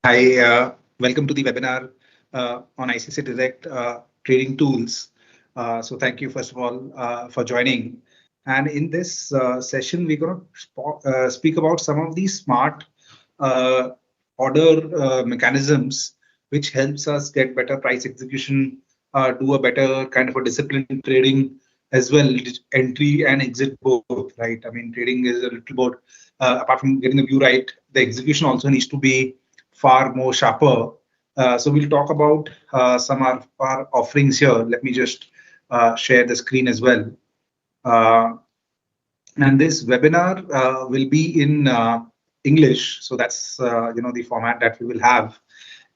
Hi, welcome to the webinar on ICICI Direct trading tools. So thank you first of all for joining. And in this session, we're going to speak about some of these smart uh, order mechanisms which helps us get better price execution, do a better kind of a disciplined trading as well, entry and exit both, right? I mean, trading is a little bit, apart from getting the view right, the execution also needs to be far more sharper. So we'll talk about some of our offerings here. Let me just share the screen as well. Uh, and this webinar will be in English. So that's the format that we will have.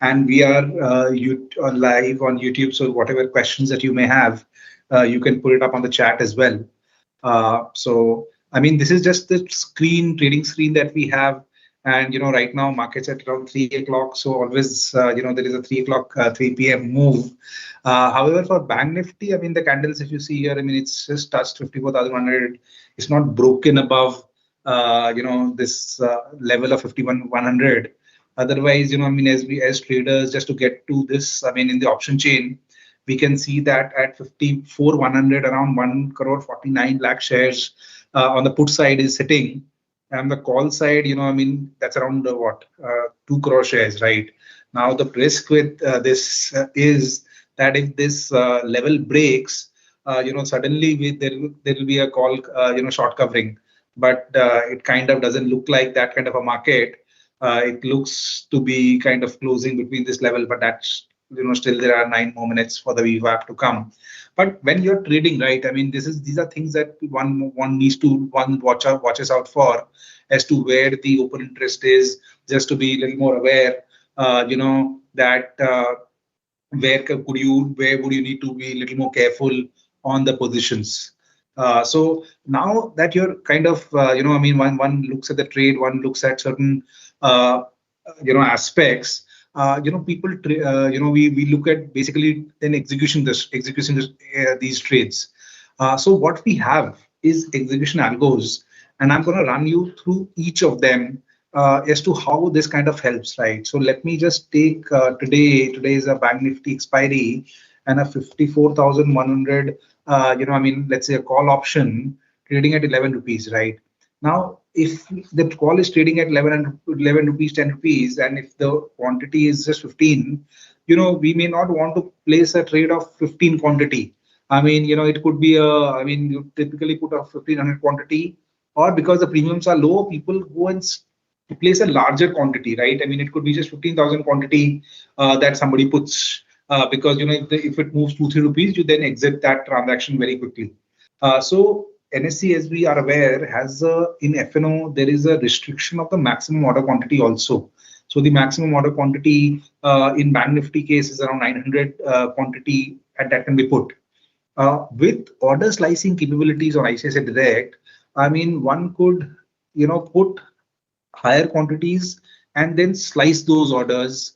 And we are live on YouTube. So whatever questions that you may have, you can put it up on the chat as well. So I mean, this is just the trading screen that we have. And right now markets at around 3 o'clock. So always there is a 3 o'clock, 3 p.m. move. However, for Bank Nifty, I mean the candles, if you see here, I mean it's just touched 54,100. It's not broken above this level of 51,100. Otherwise, I mean, as traders, just to get to this, I mean, in the option chain, we can see that at 54,100, around 1 crore 49 lakh shares on the put side is sitting. And the call side, I mean, that's around 2 crore shares, right? Now, the risk with this is that if this level breaks, suddenly there will be a call, short covering. But it kind of doesn't look like that kind of a market. It looks to be kind of closing between this level, but that's still there are 9 more minutes for the VWAP to come. But when you're trading, right? I mean, these are things that one needs to watches out for as to where the open interest is, just to be a little more aware. That where would you need to be a little more careful on the positions. So now that you're kind of I mean one looks at the trade, one looks at certain aspects. People we look at basically then these trades. So what we have is execution algos, and I'm going to run you through each of them as to how this kind of helps, right? So let me just take today is a Bank Nifty expiry and a 54,100, I mean, let's say a call option trading at 11 rupees, right? Now, if the call is trading at 11 rupees, 10 rupees, and if the quantity is just 15, we may not want to place a trade of 15 quantity. I mean, it could be I mean, you typically put a 1500 quantity, or because the premiums are low, people go and place a larger quantity, right? I mean, it could be just 15,000 quantity that somebody puts because, if it moves 2-3 rupees, you then exit that transaction very quickly. So NSE, as we are aware, has in FNO, there is a restriction of the maximum order quantity also. So the maximum order quantity in Bank Nifty case is around 900 quantity, and that can be put. With order slicing capabilities on ICICI Direct, I mean, one could, put higher quantities and then slice those orders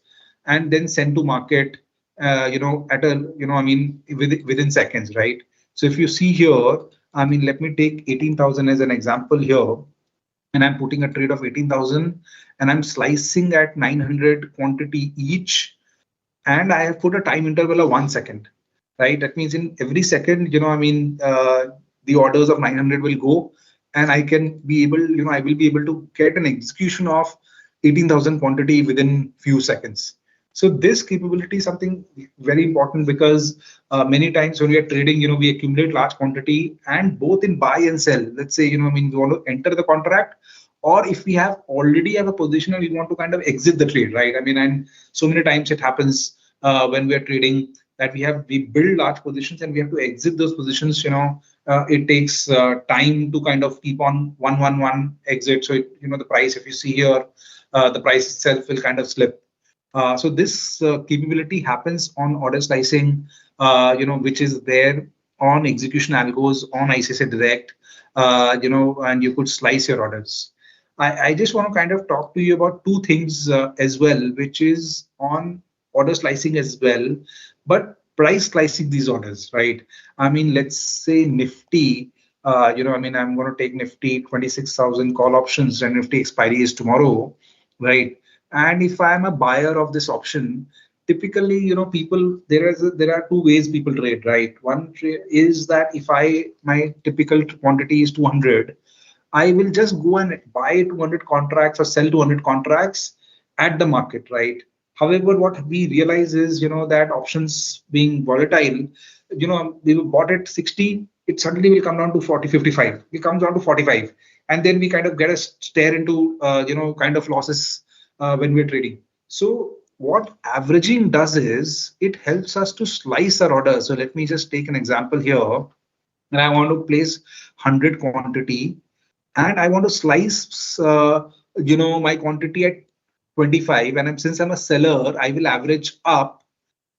and then send to market, at a, I mean, within seconds, right? So if you see here, I mean, let me take 18,000 as an example here, and I'm putting a trade of 18,000 and I'm slicing at 900 quantity each, and I have put a time interval of 1 second, right? That means in every second, I mean, the orders of 900 will go, and I can be able, I will be able to get an execution of 18,000 quantity within few seconds. So this capability is something very important because many times when we are trading, we accumulate large quantity, and both in buy and sell. Let's say, I mean, we want to enter the contract, or if we already have a position and we want to kind of exit the trade, right? I mean, and so many times it happens when we are trading that we build large positions and we have to exit those positions. It takes time to kind of keep on one exit. So the price, if you see here, the price itself will kind of slip. So this capability happens on order slicing, which is there on execution algos on ICICI Direct, and you could slice your orders. I just want to kind of talk to you about two things as well, which is on order slicing as well, but price slicing these orders, right? I mean, let's say Nifty, I mean, I'm going to take Nifty 26,000 call options, and Nifty expiry is tomorrow, right? And if I am a buyer of this option, typically, people, there are two ways people trade, right? One is that if my typical quantity is 200, I will just go and buy 200 contracts or sell 200 contracts at the market, right? However, what we realize is, that options being volatile, we bought at 60, it suddenly will come down to 40, 55. It comes down to 45. And then we kind of get a stare into, kind of losses when we're trading. So what averaging does is it helps us to slice our order. So let me just take an example here. And I want to place 100 quantity and I want to slice, my quantity at 25. And since I'm a seller, I will average up.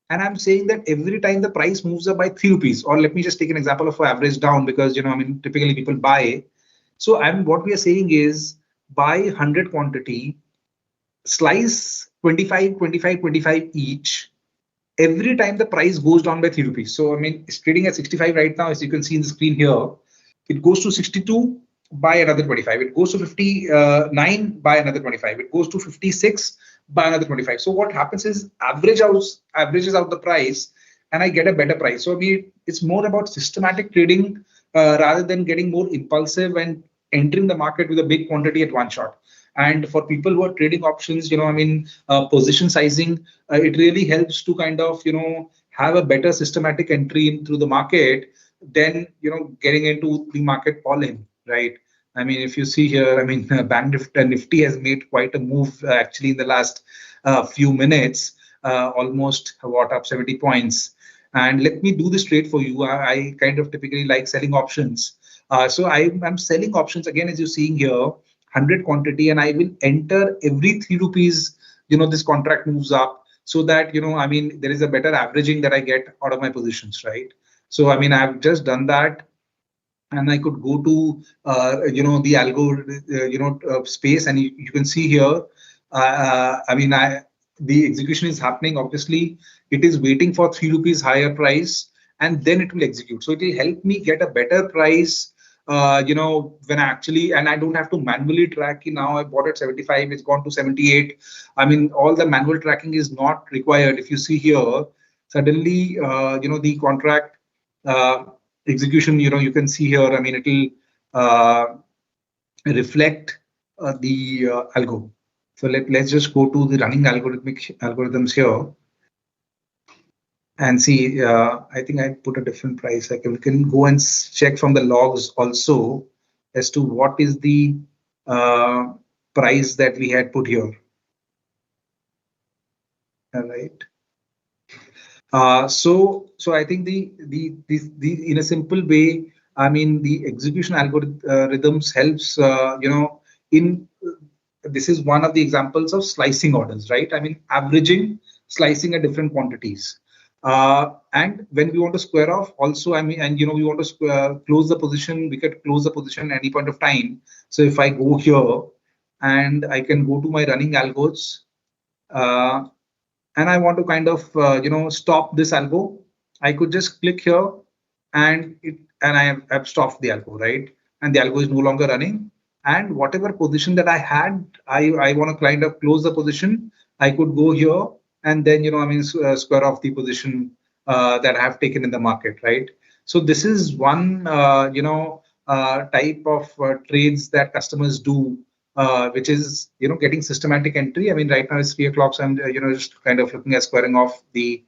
And I'm saying that every time the price moves up by 3 rupees, or let me just take an example of average down because, typically people buy. So what we are saying is buy 100 quantity, slice 25, 25, 25 each. Every time the price goes down by 3 rupees. So, it's trading at 65 right now, as you can see in the screen here. It goes to 62, buy another 25. It goes to 59, buy another 25. It goes to 56, buy another 25. So what happens is averages out the price and I get a better price. So, it's more about systematic trading rather than getting more impulsive and entering the market with a big quantity at one shot. And for people who are trading options, position sizing, it really helps to kind of, have a better systematic entry in through the market than, getting into the market all in, right? If you see here, Bank Nifty has made quite a move actually in the last few minutes, almost up 70 points. And let me do this trade for you. I kind of typically like selling options. So I'm selling options again, as you're seeing here. 100 quantity and I will enter every 3 rupees, this contract moves up so that, there is a better averaging that I get out of my positions, right? So, I've just done that and I could go to, the algo, space and you can see here, the execution is happening. Obviously, it is waiting for 3 rupees higher price and then it will execute. So it will help me get a better price when and I don't have to manually track. Now I bought at 75, it's gone to 78. All the manual tracking is not required. If you see here, suddenly, the contract execution, you can see here, it will reflect the algo. So let's just go to the running algorithms here. And see, I think I put a different price. We can go and check from the logs also as to what is the price that we had put here. All right. So I think the in a simple way, the execution algorithms helps, in this is one of the examples of slicing orders, right? Averaging, slicing at different quantities. And when we want to square off also, we want to close the position, we could close the position at any point of time. So if I go here and I can go to my running algos, and I want to kind of, stop this algo, I could just click here and I have stopped the algo, right? And the algo is no longer running. And whatever position that I had, I want to kind of close the position. I could go here and then, square off the position that I have taken in the market, right? So this is one, type of trades that customers do, which is, getting systematic entry. Right now it's 3 o'clock, so I'm, just kind of looking at squaring off the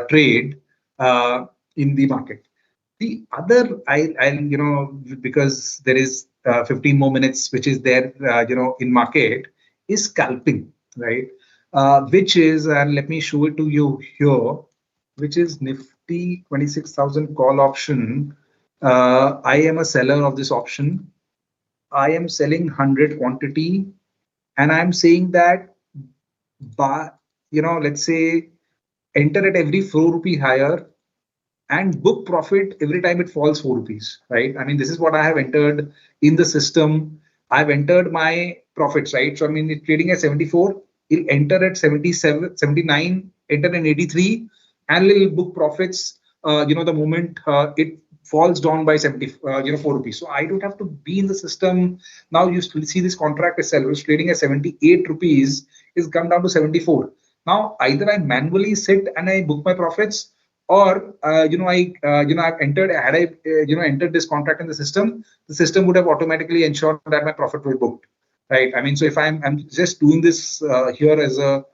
trade in the market. The other, because there is 15 more minutes, which is there, in market, is scalping, right? Which is, and let me show it to you here, which is Nifty 26,000 call option. I am a seller of this option. I am selling 100 quantity, and I'm saying that, let's say, enter at every 4 rupee higher and book profit every time it falls 4 rupees, right? This is what I have entered in the system. I've entered my profits, right? So, it's trading at 74, it'll enter at 77, 79, enter in 83, and it'll book profits, the moment it falls down by 4 rupees. So I don't have to be in the system. Now you see this contract itself is trading at 78 rupees. is come down to 74. Now either I manually sit and I book my profits, or I've entered, had I entered this contract in the system would have automatically ensured that my profit will booked, right? I mean, so if I'm just doing this here as a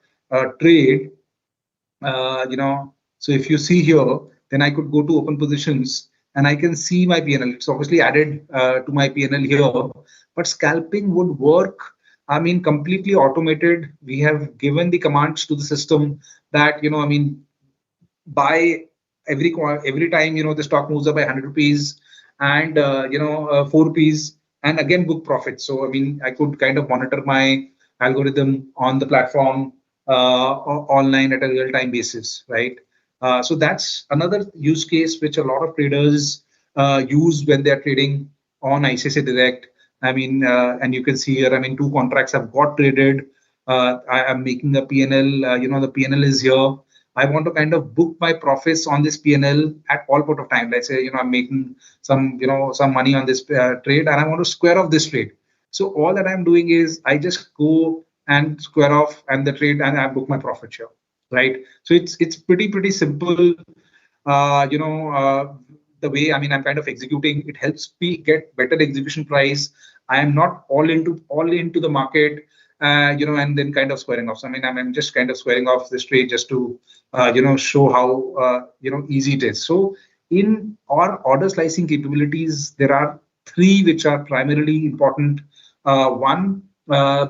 trade, so if you see here, then I could go to open positions and I can see my PNL. It's obviously added to my PNL here, but scalping would work. I mean, completely automated. We have given the commands to the system that, buy every time, the stock moves up by 100 rupees, and 4 rupees, and again book profit. So I mean, I could kind of monitor my algorithm on the platform online at a real time basis, right? So that's another use case which a lot of traders use when they're trading on ICICI Direct. I mean, and you can see here, I mean, two contracts have got traded. I am making a PNL. The PNL is here. I want to kind of book my profits on this PNL at all point of time. Let's say, I'm making some money on this trade, and I want to square off this trade. So all that I'm doing is I just go and square off and the trade, and I book my profit share, right? So it's pretty simple. The way, I mean, I'm kind of executing, it helps me get better execution price. I am not all into the market, and then kind of squaring off. So I mean, I'm just kind of squaring off this trade just to show how easy it is. So in our order slicing capabilities, there are three which are primarily important. One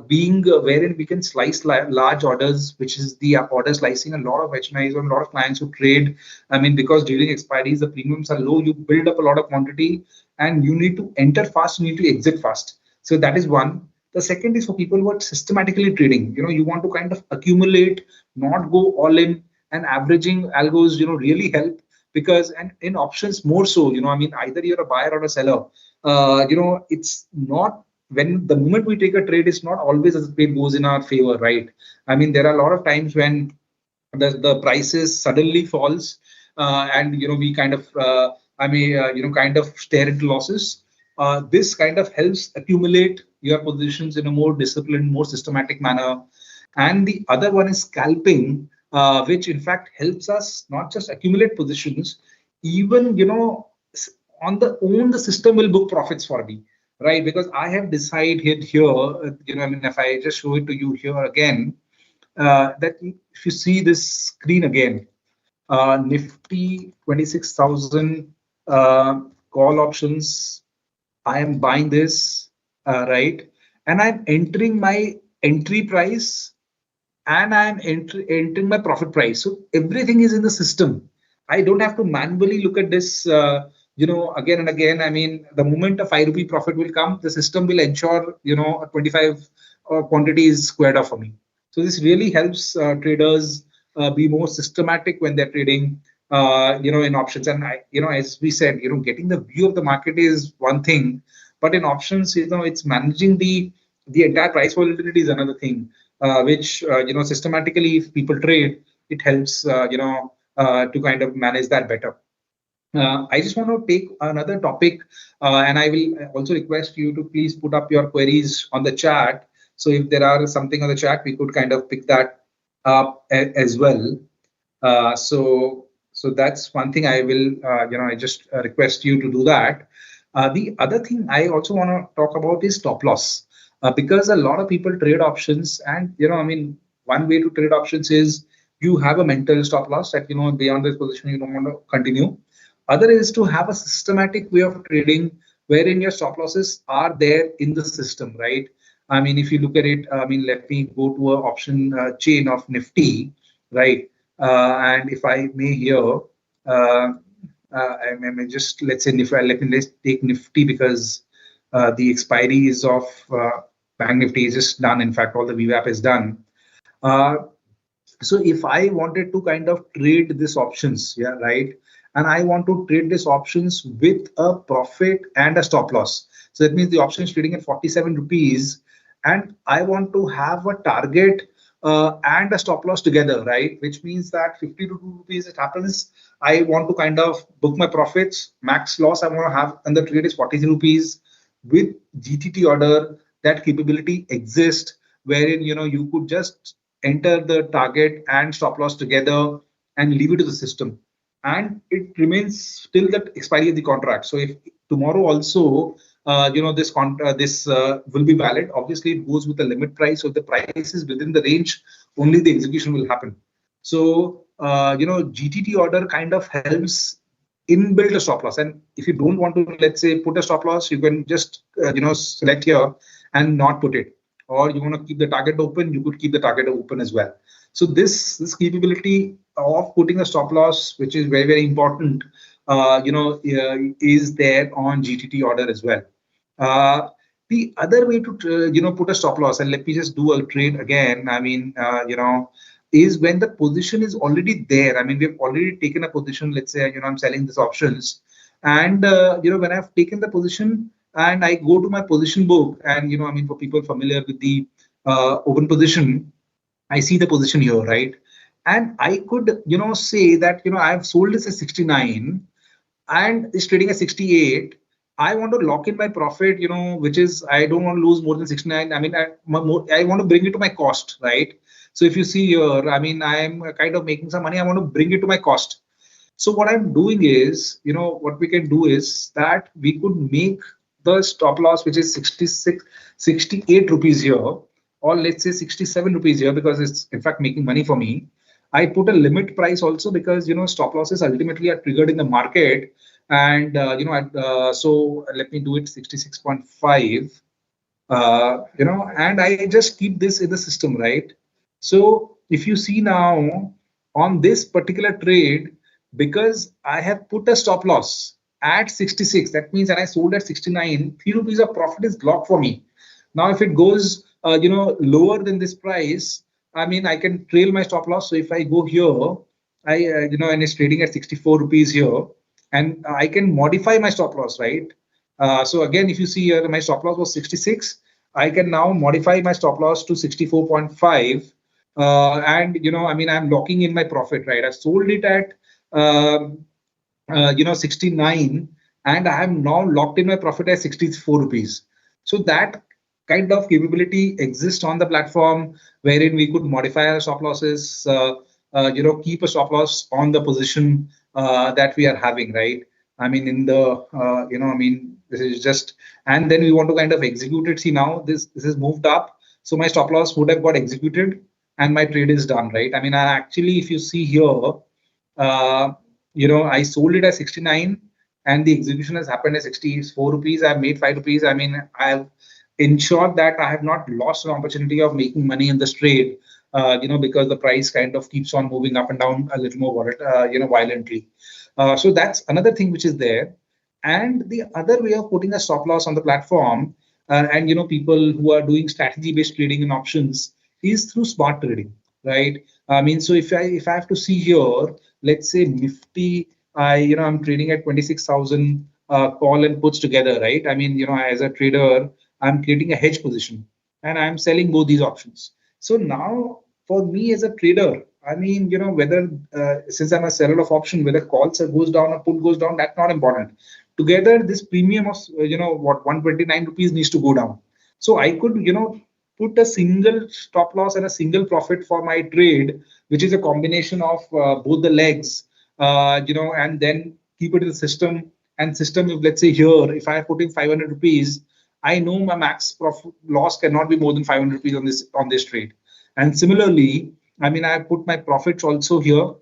being wherein we can slice large orders, which is the order slicing. A lot of HNIs or a lot of clients who trade, I mean, because during expiries the premiums are low, you build up a lot of quantity and you need to enter fast, you need to exit fast. So that is one. The second is for people who are systematically trading. You want to kind of accumulate, not go all in, and averaging algos, really help, because, and in options more so, I mean, either you're a buyer or a seller. It's not, when the moment we take a trade, it's not always as the trade goes in our favor, right? I mean, there are a lot of times when the prices suddenly falls, and we kind of kind of stare into losses. This kind of helps accumulate your positions in a more disciplined, more systematic manner. And the other one is scalping, which in fact helps us not just accumulate positions, even on the own, the system will book profits for me, right? Because I have decided here, I mean, if I just show it to you here again, that if you see this screen again, Nifty 26,000 call options, I am buying this, right? And I'm entering my entry price, and I'm entering my profit price. So everything is in the system. I don't have to manually look at this, again and again. I mean, the moment a 5 rupee profit will come, the system will ensure, a 25 quantity is squared off for me. So this really helps traders be more systematic when they're trading, in options. And as we said, getting the view of the market is one thing, but in options, it's managing the entire price volatility is another thing, which systematically, if people trade, it helps to kind of manage that better. I just want to take another topic, and I will also request you to please put up your queries on the chat. So if there are something on the chat, we could kind of pick that up as well. So that's one thing I will, I just request you to do that. The other thing I also want to talk about is stop loss, because a lot of people trade options, and I mean, one way to trade options is you have a mental stop loss that beyond this position you don't want to continue. Other is to have a systematic way of trading wherein your stop losses are there in the system, right? I mean, if you look at it, I mean, let me go to an option chain of Nifty, right? And if I may here, I may just, let's say, let's take Nifty, because the expiry is of Bank Nifty is just done. In fact, all the VWAP is done. So if I wanted to kind of trade this options, yeah, right, and I want to trade this options with a profit and a stop loss. So that means the option is trading at 47 rupees, and I want to have a target and a stop loss together, right? Which means that 52 rupees it happens. I want to kind of book my profits, max loss I want to have, and the trade is 43 rupees with GTT order. That capability exists, wherein you could just enter the target and stop loss together and leave it to the system. And it remains till the expiry of the contract. So if tomorrow also, this will be valid. Obviously, it goes with the limit price. So if the price is within the range, only the execution will happen. So GTT order kind of helps inbuilt a stop loss. And if you don't want to, let's say, put a stop loss, you can just select here and not put it. Or you want to keep the target open, you could keep the target open as well. So this capability of putting a stop loss, which is very, very important, is there on GTT order as well. The other way to put a stop loss, and let me just do a trade again. I mean, is when the position is already there. I mean, we've already taken a position. Let's say, I'm selling these options, and when I've taken the position and I go to my position book, and for people familiar with the open position, I see the position here, right? And I could, say that, I've sold this at 69 and it's trading at 68. I want to lock in my profit, which is I don't want to lose more than 69. I mean, I want to bring it to my cost, right? So if you see here, I mean, I'm kind of making some money. I want to bring it to my cost. So what I'm doing is, what we can do is that we could make the stop loss, which is 68 rupees here, or let's say 67 rupees here, because it's in fact making money for me. I put a limit price also because, stop losses ultimately are triggered in the market. And, so let me do it 66.5, and I just keep this in the system, right? So if you see now on this particular trade, because I have put a stop loss at 66, that means that I sold at 69, 3 rupees of profit is locked for me. Now, if it goes, lower than this price, I mean, I can trail my stop loss. So if I go here, and it's trading at 64 rupees here, and I can modify my stop loss, right? So again, if you see here, my stop loss was 66. I can now modify my stop loss to 64.5. And, I'm locking in my profit, right? I sold it at, 69, and I have now locked in my profit at 64 rupees. So that kind of capability exists on the platform, wherein we could modify our stop losses, keep a stop loss on the position that we are having, right? I mean, in the, this is just, and then we want to kind of execute it. See, now this is moved up. So my stop loss would have got executed and my trade is done, right? I mean, I actually, if you see here, I sold it at 69 and the execution has happened at 64 rupees. I've made 5 rupees. I mean, I've ensured that I have not lost an opportunity of making money in this trade, because the price kind of keeps on moving up and down a little more violently. So that's another thing which is there. And the other way of putting a stop loss on the platform, and people who are doing strategy-based trading in options, is through smart trading, right? I mean, so if I have to see here, let's say Nifty, I'm trading at 26,000 call and puts together, right? I mean, as a trader, I'm creating a hedge position and I'm selling both these options. So now for me as a trader, I mean, whether since I'm a seller of option, whether calls goes down or put goes down, that's not important. Together, this premium of 129 rupees needs to go down. So I could put a single stop loss and a single profit for my trade, which is a combination of both the legs, and then keep it in the system. And system, if let's say here, if I put in 500 rupees, I know my max profit loss cannot be more than 500 rupees on this trade. And similarly, I mean, I put my profits also here.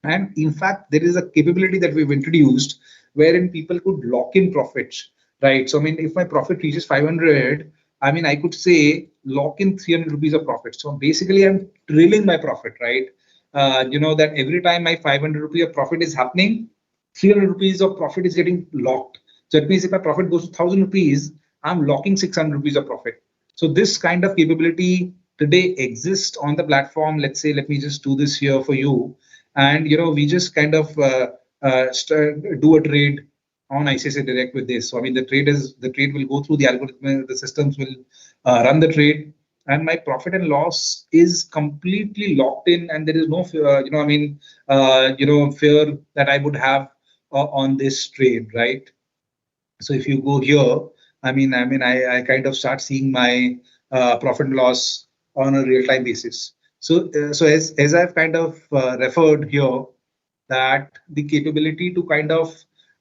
And in fact, there is a capability that we've introduced wherein people could lock in profits, right? So, I mean, if my profit reaches 500, I mean, I could say lock in 300 rupees of profit. So basically, I'm trailing my profit, right? That every time my 500 rupee of profit is happening, 300 rupees of profit is getting locked. So that means if my profit goes to 1,000 rupees, I'm locking 600 rupees of profit. So this kind of capability today exists on the platform. Let's say, let me just do this here for you. And, we just kind of do a trade on ICICIdirect with this. So, I mean, the trade will go through the algorithm, the systems will run the trade, and my profit and loss is completely locked in, and there is no, fear that I would have on this trade, right? So if you go here, I kind of start seeing my profit and loss on a real-time basis. So as I've kind of referred here, that the capability to kind of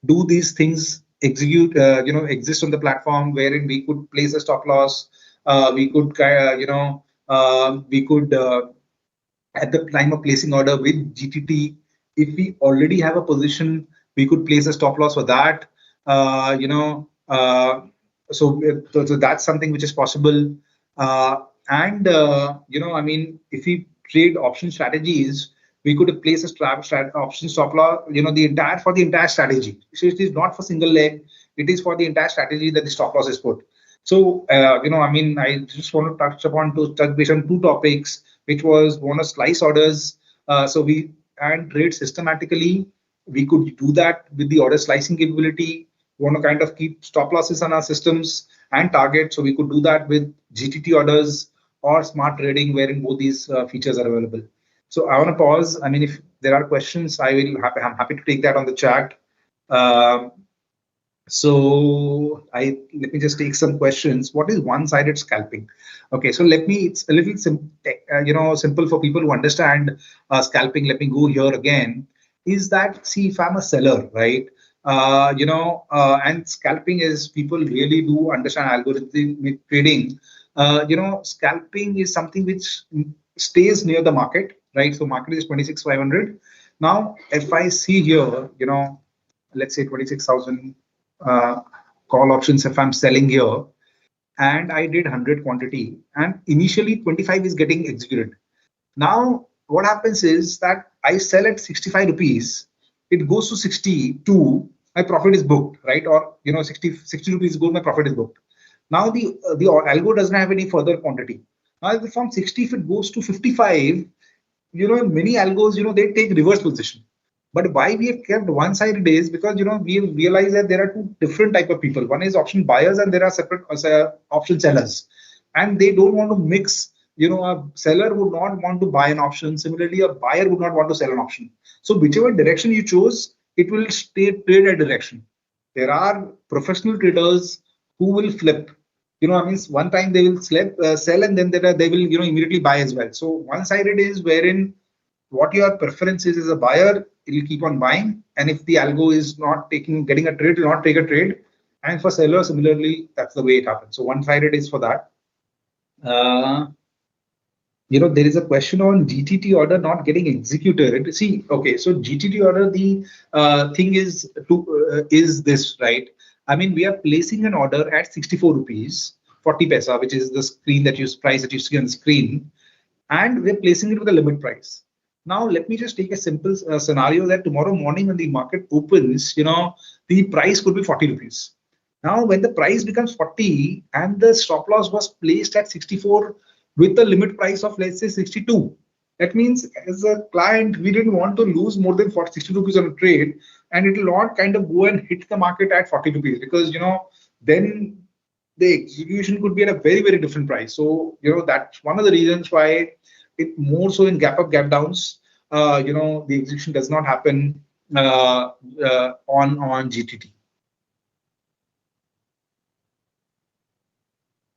do these things exist on the platform, wherein we could place a stop loss, we could we could at the time of placing order with GTT, if we already have a position, we could place a stop loss for that. Uh, you know, uh, so that's something which is possible. I mean, if we trade option strategies, we could place a option stop loss, the entire strategy. So it is not for single leg; it is for the entire strategy that the stop loss is put. So, I mean, I just want to touch base on two topics, which was one of slice orders. So we and trade systematically. We could do that with the order slicing capability. We want to kind of keep stop losses on our systems and target. So we could do that with GTT orders or smart trading, wherein both these features are available. So I want to pause. I mean, if there are questions, I'm happy to take that on the chat. Um so let me just take some questions. What is one-sided scalping? Okay, so it's a little simple for people to understand scalping. Let me go here again. Is that, see, if I'm a seller, right? And scalping is, people really do understand algorithmic trading. Scalping is something which stays near the market, right? So market is 26,500. Now, if I see here, let's say 26,000 uh, call options if I'm selling here, and I did 100 quantity, and initially 25 is getting executed. Now, what happens is that I sell at 65 rupees, it goes to 62, my profit is booked, right? Or 60 rupees goes, my profit is booked. Now the algo doesn't have any further quantity. Now from 60, if it goes to 55, many algos, they take reverse position. But why we have kept one-sided is because we realize that there are two different type of people. One is option buyers and there are separate option sellers, and they don't want to mix. A seller would not want to buy an option. Similarly, a buyer would not want to sell an option. So whichever direction you choose, it will stay trade a direction. There are professional traders who will flip. I mean, one time they will sell, and then they will immediately buy as well. So one-sided is wherein what your preference is as a buyer, it will keep on buying. And if the algo is not getting a trade, it will not take a trade. And for seller, similarly, that's the way it happens. So one-sided is for that. There is a question on GTT order not getting executed. See, okay, so GTT order, the thing is this, right? I mean, we are placing an order at 64 rupees 40 paisa, which is the price that you see on the screen, and we're placing it with a limit price. Now, let me just take a simple scenario that tomorrow morning when the market opens, the price could be 40 rupees. Now, when the price becomes 40 and the stop loss was placed at 64 with the limit price of, let's say, 62, that means as a client, we didn't want to lose more than 60 rupees on a trade, and it will not kind of go and hit the market at 40 rupees because, then the execution could be at a very, very different price. So, that's one of the reasons why it more so in gap up, gap downs, the execution does not happen on GTT.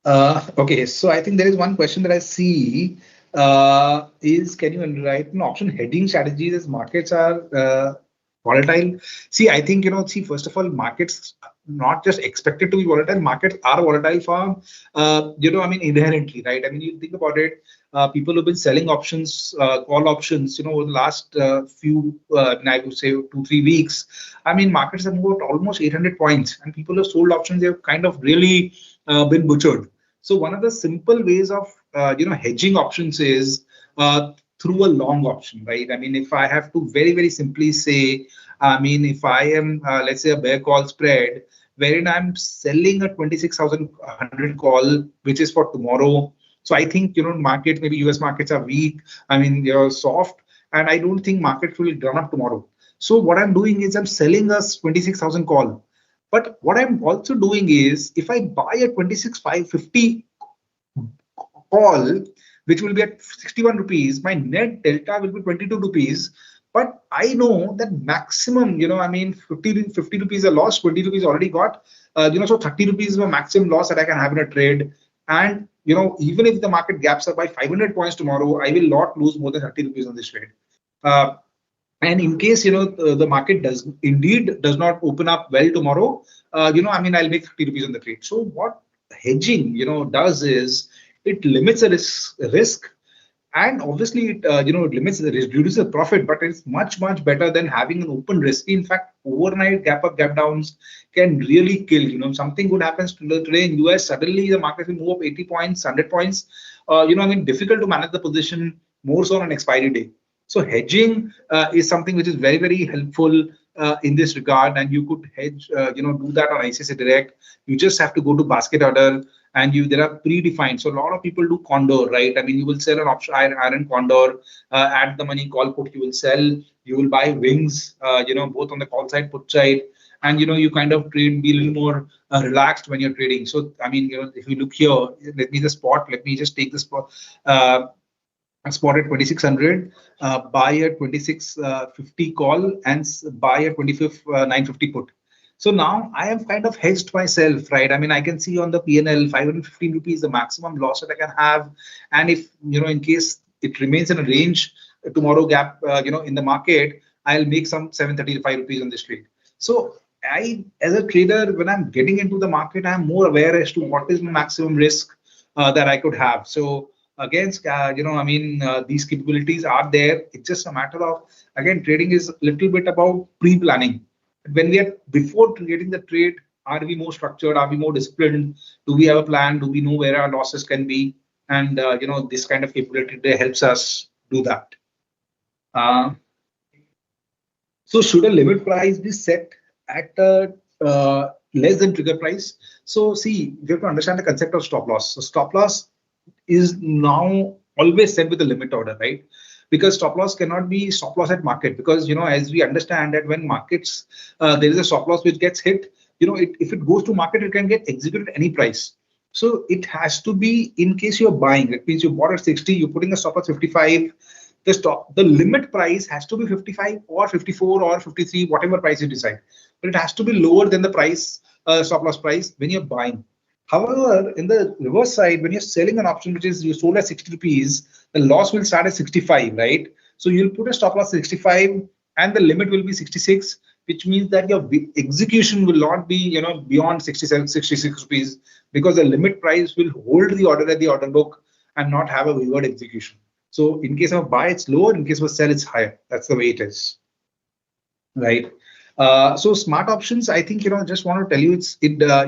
Okay, so I think there is one question that I see is, can you write an option hedging strategies as markets are volatile? See, I think, first of all, markets not just expected to be volatile, markets are volatile for, I mean, inherently, right? I mean, you think about it, people who've been selling options, call options, over the last few, I would say 2-3 weeks. I mean, markets have moved almost 800 points, and people have sold options, they've kind of really been butchered. So one of the simple ways of hedging options is through a long option, right? I mean, if I have to very, very simply say, I mean, if I am, let's say, a bear call spread, wherein I'm selling a 26,100 call, which is for tomorrow. So I think, markets, maybe US markets are weak. I mean, they're soft, and I don't think markets will run up tomorrow. So what I'm doing is I'm selling us 26,000 call. But what I'm also doing is, if I buy a 26,550 call, which will be at 61 rupees, my net delta will be 22 rupees. But I know that maximum, I mean, 50 rupees a loss, 20 rupees already got, so 30 rupees is my maximum loss that I can have in a trade. And even if the market gaps up by 500 points tomorrow, I will not lose more than 30 rupees on this trade. Uh, and in case the market does not open up well tomorrow, I'll make 30 rupees on the trade. So what hedging does is it limits the risk, and obviously it limits the risk, reduces the profit, but it's much better than having an open risk. In fact, overnight gap up, gap downs can really kill. Something good happens today in US, suddenly the market will move up 80 points, 100 points. Difficult to manage the position, more so on an expiry day. So hedging is something which is very helpful in this regard, and you could hedge, do that on ICICI Direct. You just have to go to basket order, and there are predefined. So a lot of people do condor, right? I mean, you will sell an option iron condor, at the money call put. You will sell, you will buy wings, both on the call side, put side, and you kind of trade, be a little more relaxed when you're trading. So I mean, if you look here, let me just take the spot. Spot at 2600, buy at 2650 call, and buy at 950 put. So now I have kind of hedged myself, right? I mean, I can see on the PNL 515 rupees the maximum loss that I can have, and if in case it remains in a range tomorrow gap, in the market, I'll make some 735 rupees on this trade. So I, as a trader, when I'm getting into the market, I'm more aware as to what is my maximum risk that I could have. So against these capabilities are there. It's just a matter of, again, trading is a little bit about pre-planning. When we are before creating the trade, are we more structured, are we more disciplined, do we have a plan, do we know where our losses can be? And this kind of capability helps us do that. So should a limit price be set at less than trigger price? So see, you have to understand the concept of stop loss. So stop loss is now always set with a limit order, right? Because stop loss cannot be stop loss at market, because as we understand that when markets there is a stop loss which gets hit, if it goes to market, it can get executed at any price. So it has to be, in case you're buying, that means you bought at 60, you're putting a stop at 55, the limit price has to be 55 or 54 or 53, whatever price you decide, but it has to be lower than the price stop loss price when you're buying. However, in the reverse side, when you're selling an option which is you sold at 60 rupees, the loss will start at 65, right? So you'll put a stop loss 65 and the limit will be 66, which means that your execution will not be beyond 67, 66 rupees, because the limit price will hold the order at the order book and not have a wavered execution. So in case of a buy, it's lower. In case of a sell, it's higher. That's the way it is, right? So smart options, I think, just want to tell you,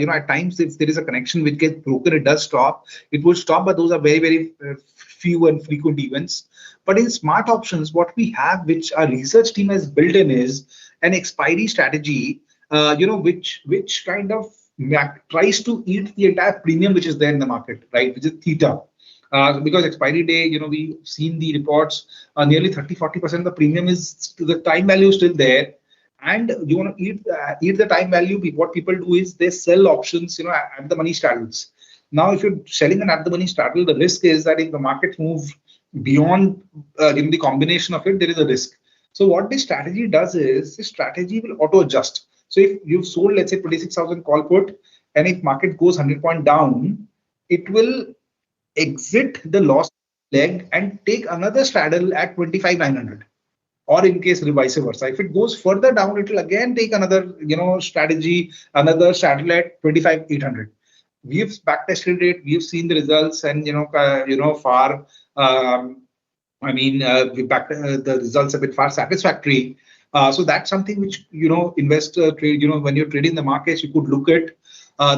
at times if there is a connection which gets broken, it does stop. It will stop, but those are very few and frequent events. But in smart options, what we have, which our research team has built in, is an expiry strategy, which kind of tries to eat the entire premium which is there in the market, right? Which is theta. Because expiry day, we've seen the reports, nearly 30-40% of the premium is, the time value is still there. And you want to eat the time value. What people do is they sell options, at the money straddles. Now, if you're selling an at the money straddle, the risk is that if the market moves beyond the combination of it, there is a risk. So what this strategy does is, this strategy will auto adjust. So if you've sold, let's say 26,000 call put, and if market goes 100 point down, it will exit the loss leg and take another straddle at 25,900. Or in case vice versa, if it goes further down, it will again take another strategy, another straddle at 25,800. We've backtested it, we've seen the results, and far the results have been far satisfactory. So that's something which investor trade, when you're trading the markets, you could look at.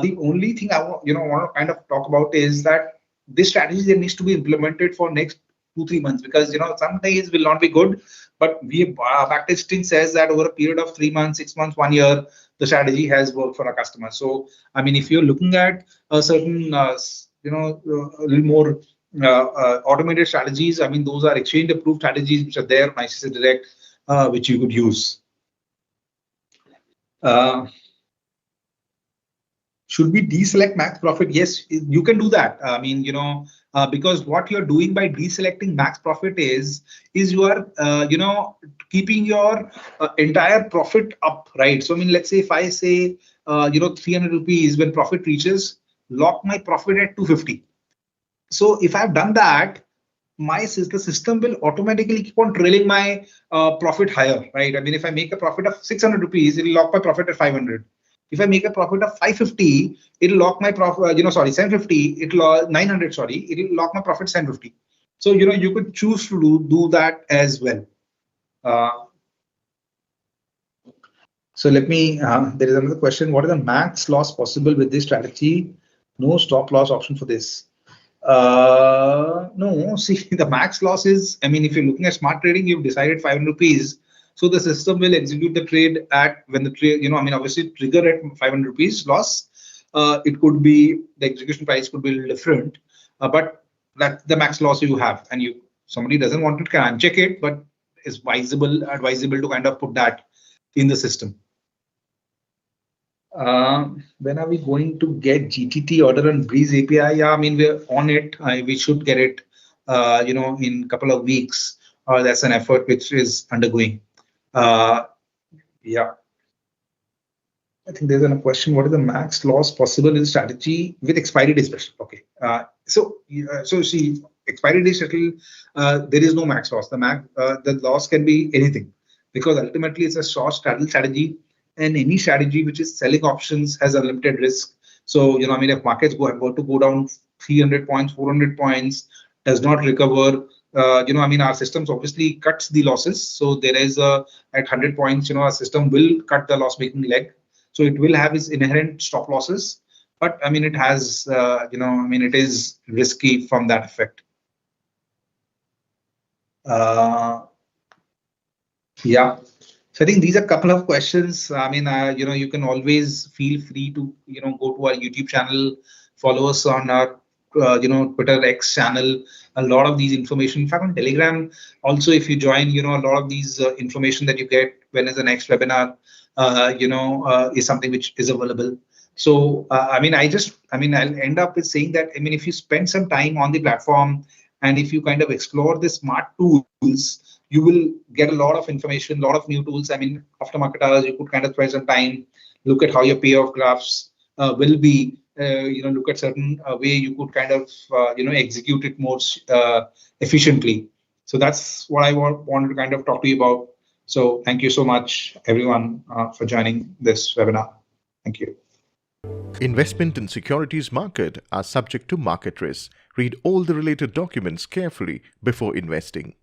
The only thing I want to kind of talk about is that this strategy that needs to be implemented for next 2-3 months, because some days will not be good, but backtesting says that over a period of 3 months, 6 months, 1 year, the strategy has worked for our customers. So I mean, if you're looking at a certain a little more automated strategies, I mean, those are exchange approved strategies which are there on ICICI Direct, which you could use. Should we deselect max profit? Yes, you can do that. I mean, because what you're doing by deselecting max profit is you are, keeping your entire profit up, right? So I mean, let's say if I say, 300 rupees, when profit reaches, lock my profit at 250. So if I've done that, the system will automatically keep on trailing my profit higher, right? I mean, if I make a profit of 600 rupees, it'll lock my profit at 500. If I make a profit of 550, it'll lock my profit, 750, it'll 900, sorry, it'll lock my profit 750. So, you could choose to do that as well. So there is another question. What is the max loss possible with this strategy? No stop loss option for this. No, see, the max loss is, I mean, if you're looking at smart trading, you've decided 500 rupees. So the system will execute the trade at when the trade, obviously trigger at 500 rupees loss. It could be the execution price could be a little different, but that's the max loss you have. And somebody doesn't want it, can uncheck it, but it's advisable to kind of put that in the system. When are we going to get GTT order on Breeze API? Yeah, I mean, we're on it. We should get it, in a couple of weeks. That's an effort which is undergoing. Yeah. I think there's a question. What is the max loss possible in strategy with expiry day special? Okay. So see, expiry day special, there is no max loss. The loss can be anything, because ultimately it's a short strategy. And any strategy which is selling options has unlimited risk. So, if markets go down 300 points, 400 points, does not recover, our systems obviously cuts the losses. So there is at 100 points, our system will cut the loss making leg. So it will have its inherent stop losses. But I mean, it has, it is risky from that effect. Yeah. So I think these are a couple of questions. I mean, you can always feel free to, go to our YouTube channel, follow us on our, Twitter X channel. A lot of these information, in fact, on Telegram, also, if you join, a lot of these information that you get when is the next webinar, is something which is available. So, I'll end up with saying that, if you spend some time on the platform and if you kind of explore the smart tools, you will get a lot of information, a lot of new tools. I mean, aftermarket hours, you could kind of spend some time, look at how your payoff graphs will be, look at certain way you could kind of, execute it more efficiently. So that's what I wanted to kind of talk to you about. So thank you so much, everyone, for joining this webinar. Thank you. Investment in securities market are subject to market risk. Read all the related documents carefully before investing.